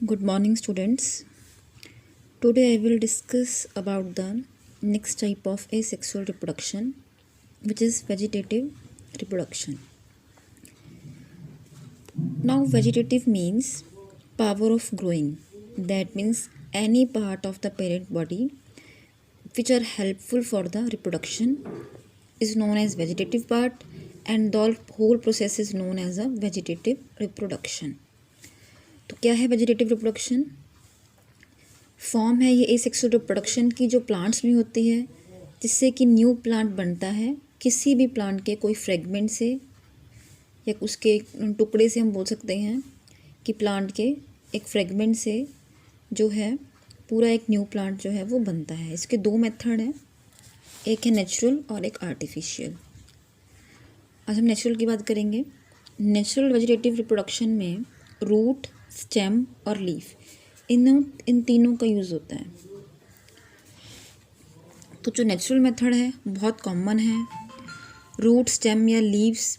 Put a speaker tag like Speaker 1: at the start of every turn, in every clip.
Speaker 1: Good morning, students. Today I will discuss about the next type of asexual reproduction, which is vegetative reproduction. Now, vegetative means power of growing. That means any part of the parent body which are helpful for the reproduction is known as vegetative part, and the whole process is known as a vegetative reproduction. तो क्या है vegetative reproduction? Form है ये asexual reproduction की जो plants में होती है, जिससे कि न्यू प्लांट बनता है किसी भी प्लांट के कोई फ्रेगमेंट से या उसके टुकड़े से। हम बोल सकते हैं कि प्लांट के एक फ्रेगमेंट से जो है पूरा एक न्यू प्लांट जो है वो बनता है। इसके दो मेथड हैं, एक है नेचुरल और एक आर्टिफिशियल। आज हम नेचुरल की बात करेंगे। नेचुरल वेजिटेटिव रिप्रोडक्शन में रूट, स्टेम और लीफ इन तीनों का यूज़ होता है। तो जो नेचुरल मेथड है बहुत कॉमन है। रूट, स्टेम या लीव्स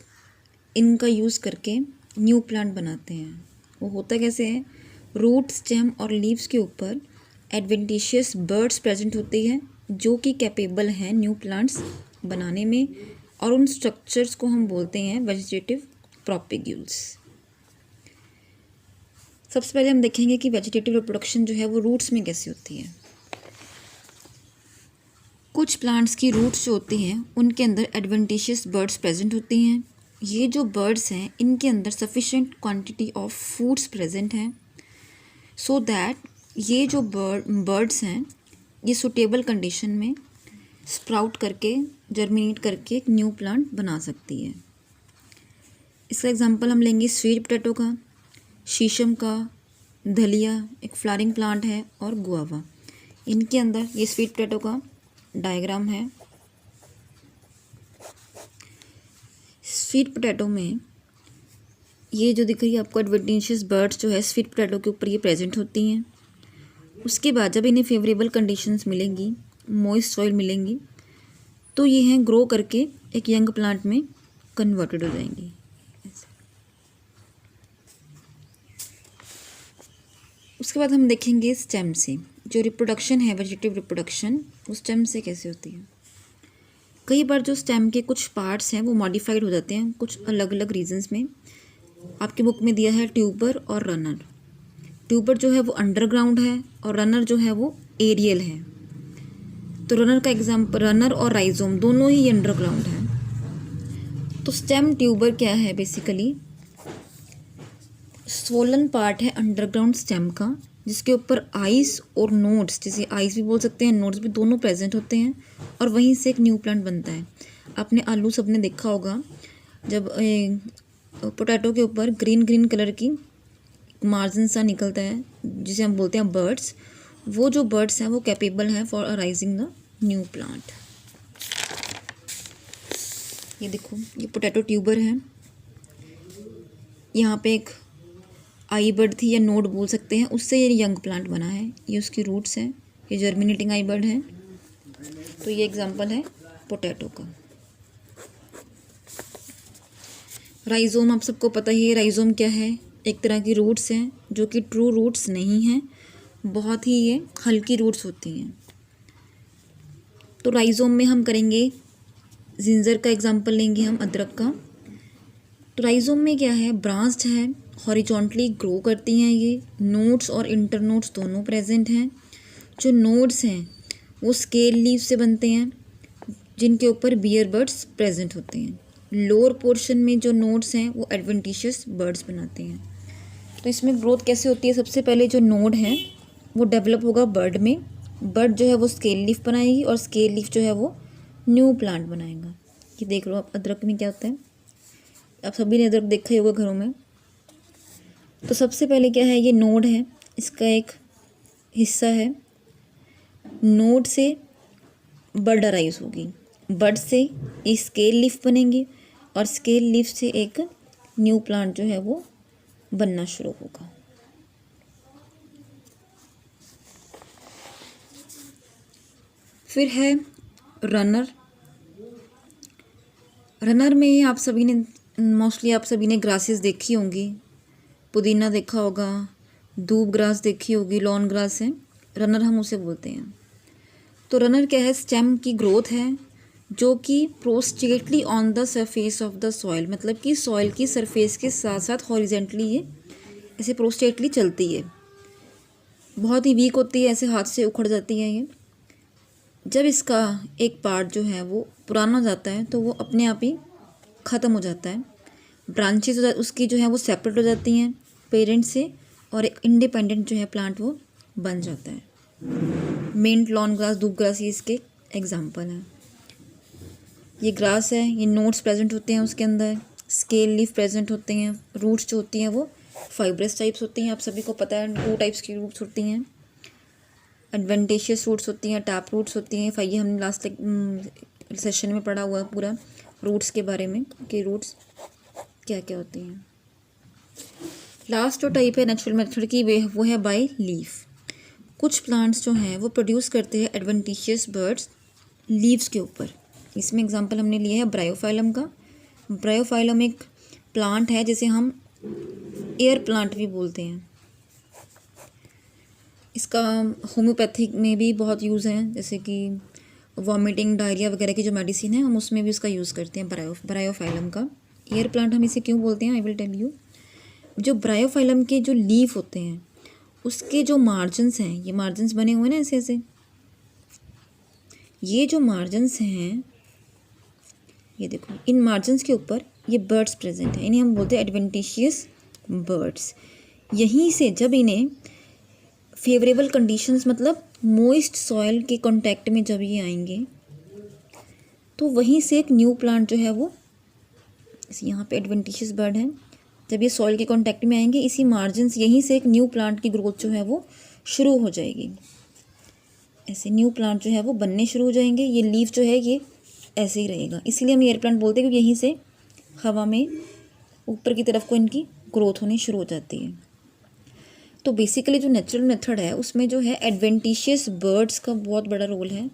Speaker 1: इनका यूज़ करके न्यू प्लांट बनाते हैं। वो होता कैसे है? रूट, स्टेम और लीव्स के ऊपर एडवेंटिशियस बर्ड्स प्रेजेंट होती है जो कि कैपेबल हैं न्यू प्लांट्स बनाने में, और उन स्ट्रक्चर्स को हम बोलते हैं वेजिटेटिव प्रोपेग्यूल्स। सबसे पहले हम देखेंगे कि वेजिटेटिव रिप्रोडक्शन जो है वो रूट्स में कैसे होती है। कुछ प्लांट्स की रूट्स जो होती हैं उनके अंदर एडवेंटिशियस बर्ड्स प्रेजेंट होती हैं। ये जो बर्ड्स हैं इनके अंदर sufficient quantity of foods present हैं, सो दैट ये जो बर्ड्स हैं ये सुटेबल कंडीशन में स्प्राउट करके जर्मिनेट करके एक न्यू प्लांट बना सकती है। इसका एग्जांपल हम लेंगे स्वीट पोटैटो का, शीशम का, दलिया एक फ्लावरिंग प्लांट है, और गुआवा। इनके अंदर ये स्वीट पोटैटो का डायग्राम है। स्वीट पोटैटो में ये जो दिख रही है आपको एडवेंटिशियस बर्ड्स जो है स्वीट पोटैटो के ऊपर ये प्रेजेंट होती हैं। उसके बाद जब इन्हें फेवरेबल कंडीशंस मिलेंगी, मॉइस्ट सॉइल मिलेंगी, तो ये हैं ग्रो करके एक यंग प्लांट में कन्वर्टेड हो जाएंगी। उसके बाद हम देखेंगे स्टेम से जो रिप्रोडक्शन है वेजिटेटिव रिप्रोडक्शन, वो स्टेम से कैसे होती है। कई बार जो स्टेम के कुछ पार्ट्स हैं वो मॉडिफाइड हो जाते हैं कुछ अलग अलग रीजंस में। आपके बुक में दिया है ट्यूबर और रनर। ट्यूबर जो है वो अंडरग्राउंड है और रनर जो है वो एरियल है। तो रनर का एग्जाम्पल, रनर और राइजोम दोनों ही अंडरग्राउंड है। तो स्टेम ट्यूबर क्या है? बेसिकली स्वोलन पार्ट है अंडरग्राउंड स्टेम का, जिसके ऊपर आइस और नोड्स, जैसे आइस भी बोल सकते हैं, नोड्स भी, दोनों प्रेजेंट होते हैं, और वहीं से एक न्यू प्लांट बनता है। आपने आलू सबने देखा होगा, जब पोटैटो के ऊपर ग्रीन ग्रीन कलर की मार्जिन सा निकलता है जिसे हम बोलते हैं बर्ड्स। वो जो बर्ड्स हैं वो कैपेबल हैं for arising the new plant. ये देखो, ये पोटैटो ट्यूबर है। यहाँ पे एक आई बर्ड थी या नोड बोल सकते हैं, उससे ये यंग प्लांट बना है। ये उसकी रूट्स हैं, ये जर्मिनेटिंग आई बर्ड है। तो ये एग्जांपल है पोटैटो का। राइजोम आप सबको पता ही है, राइजोम क्या है? एक तरह की रूट्स हैं जो कि ट्रू रूट्स नहीं हैं, बहुत ही ये हल्की रूट्स होती हैं। तो राइजोम में हम करेंगे जिंजर का एग्जांपल लेंगे हम, अदरक का। तो राइजोम में क्या है? ब्रांच्ड है, हॉरिजॉन्टली ग्रो करती हैं ये। नोड्स और इंटरनोड्स दोनों प्रेजेंट हैं। जो नोड्स हैं वो स्केल लीव से बनते हैं जिनके ऊपर बियर बर्ड्स प्रेजेंट होते हैं। लोअर पोर्शन में जो नोड्स हैं वो एडवेंटिशियस बर्ड्स बनाते हैं। तो इसमें ग्रोथ कैसे होती है? सबसे पहले जो नोड है वो डेवलप होगा बर्ड में। बर्ड जो है वो स्केल लीफ बनाएगी और स्केल लीफ जो है वो न्यू प्लांट बनाएगा। ये देख लो आप, अदरक में क्या होता है, आप सभी ने अदरक देखा ही होगा घरों में। तो सबसे पहले क्या है? ये नोड है, इसका एक हिस्सा है। नोड से बर्ड अराइज होगी, बर्ड से ये स्केल लीफ बनेंगे, और स्केल लीफ से एक न्यू प्लांट जो है वो बनना शुरू होगा। फिर है रनर। रनर में आप सभी ने ग्रासेस देखी होंगी। पुदीना देखा होगा, दूब ग्रास देखी होगी, लॉन ग्रास है, रनर हम उसे बोलते हैं। तो रनर क्या है, स्टेम की ग्रोथ है जो कि prostrately on the surface of the soil, मतलब कि सॉइल की सरफेस के साथ साथ हॉरिजेंटली ये ऐसे प्रोस्टेटली चलती है। बहुत ही वीक होती है, ऐसे हाथ से उखड़ जाती है ये। जब इसका एक पार्ट जो है वो पुराना हो जाता है तो वो अपने आप ही ख़त्म हो जाता है। ब्रांचेस उसकी जो है वो सेपरेट हो जाती हैं पेरेंट से, और एक इंडिपेंडेंट जो है प्लांट वो बन जाता है। मिंट, लॉन ग्रास, दूब ग्रास ये इसके एग्जाम्पल हैं। ये ग्रास है, ये नोट्स प्रेजेंट होते हैं उसके अंदर, स्केल लीफ प्रेजेंट होते हैं, रूट्स जो होती हैं वो फाइब्रस टाइप्स होती हैं। आप सभी को पता है 2 टाइप्स की रूट्स होती हैं, एडवेंटेशियस रूट्स होती हैं, टैप रूट्स होती हैं। ये हमने लास्ट सेशन में पढ़ा हुआ है पूरा रूट्स के बारे में कि रूट्स क्या क्या होती हैं। लास्ट जो टाइप है नेचुरल मेथड की वो है बाय लीफ। कुछ प्लांट्स जो हैं वो प्रोड्यूस करते हैं एडवेंटिशियस बर्ड्स लीव्स के ऊपर। इसमें एग्जांपल हमने लिया है ब्रायोफाइलम का। ब्रायोफाइलम एक प्लांट है जिसे हम एयर प्लांट भी बोलते हैं। इसका होम्योपैथिक में भी बहुत यूज़ है, जैसे कि वॉमिटिंग, डायरिया वगैरह की जो मेडिसिन है हम उसमें भी उसका यूज़ करते हैं। ब्रायोफाइलम का एयर प्लांट हम इसे क्यों बोलते हैं, आई विल टेल यू। जो ब्रायोफाइलम के जो लीफ होते हैं उसके जो मार्जिन्स हैं, ये मार्जिन्स बने हुए हैं ना ऐसे ऐसे, ये जो मार्जिन्स हैं ये देखो, इन मार्जिन्स के ऊपर ये बर्ड्स प्रेजेंट हैं, इन्हें हम बोलते हैं एडवेंटिशियस बर्ड्स। यहीं से जब इन्हें फेवरेबल कंडीशंस, मतलब मोइस्ट सॉइल के कांटेक्ट में जब ये आएंगे तो वहीं से एक न्यू प्लांट जो है वो, यहाँ पे एडवेंटिशियस बर्ड है, जब ये सॉइल के कांटेक्ट में आएंगे इसी मार्जिन्स, यहीं से एक न्यू प्लांट की ग्रोथ जो है वो शुरू हो जाएगी। ऐसे न्यू प्लांट जो है वो बनने शुरू हो जाएंगे। ये लीफ जो है ये ऐसे ही रहेगा, इसीलिए हम एयर प्लांट बोलते हैं, क्योंकि यहीं से हवा में ऊपर की तरफ को इनकी ग्रोथ होनी शुरू हो जाती है। तो बेसिकली जो नेचुरल मेथड है उसमें जो है एडवेंटिशियस बर्ड्स का बहुत बड़ा रोल है।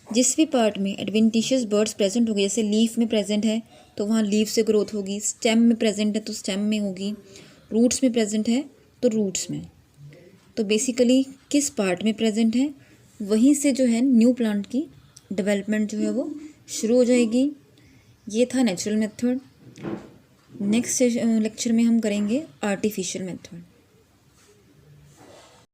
Speaker 1: जिस भी पार्ट में एडवेंटिशियस बर्ड्स प्रेजेंट होगी, जैसे लीफ में प्रेजेंट है तो वहाँ लीफ से ग्रोथ होगी, स्टेम में प्रेजेंट है तो स्टेम में होगी, रूट्स में प्रेजेंट है तो रूट्स में। तो बेसिकली किस पार्ट में प्रेजेंट है वहीं से जो है न्यू प्लांट की डेवलपमेंट जो है वो शुरू हो जाएगी। ये था नेचुरल मेथड। नेक्स्ट लेक्चर में हम करेंगे आर्टिफिशियल मेथड।